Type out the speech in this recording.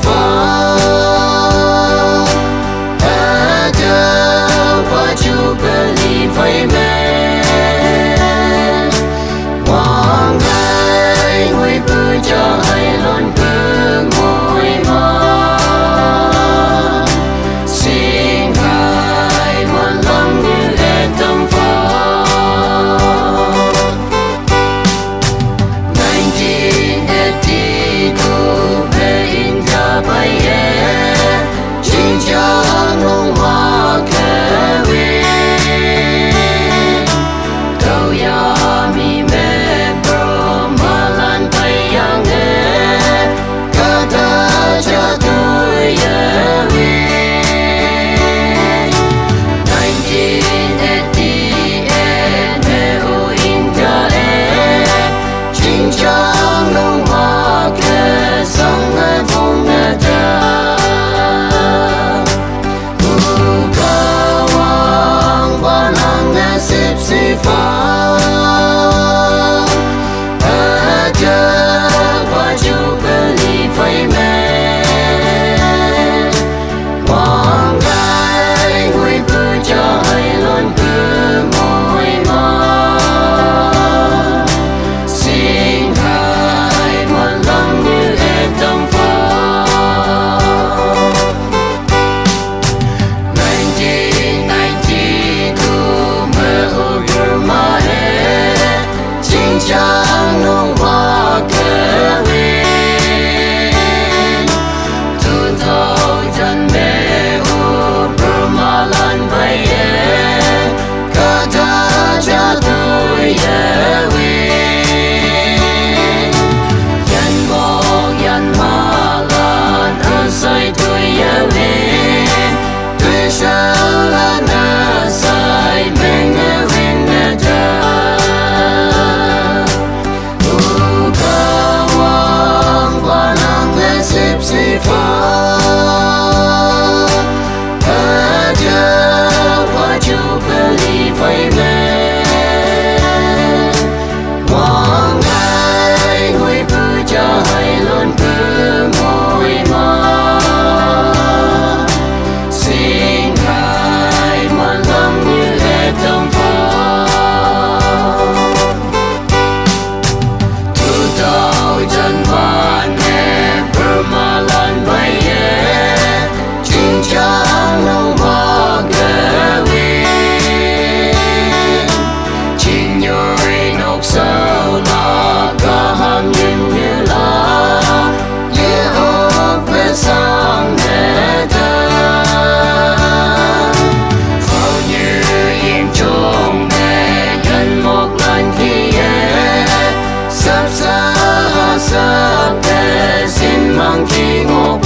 phá qua Jubilee với mẹ quang hai người bư cho hay luôn bư ngồi mà xin hai một lần như để tâm phá 1982 về India bay chính trang long hoa kề câu ya mi mẹ bro mà lan bay yang cả ta cha tôi ya we 1988 về India chính trang long hoa kề sang ngày phong ngày xếp phá qua Jubilee với mẹ quang hai người bư cho hay luôn bư ngồi mà xin hai một lần như để tâm phá 1992 mà chính trang nông hoa kề tu thâu chân mẹ u bơ mà lan bay cả ta cha tôi nhân mô nhân ma lan ở sai tôi tôi sao lan ở sai mình qua Jubilee với mẹ quang hai người bư cho hay luôn bư ngồi mà xin hai một lần như để tâm phá tu tao chân vạn bơ mà lan bay chính trang nông hoa kề chính nhồi nọc sao là cả hàng như là như ốc về sang mẹ ta phao như yên trong mẹ nhân một lần khi sắp xa sắp để xin mang khi ngọc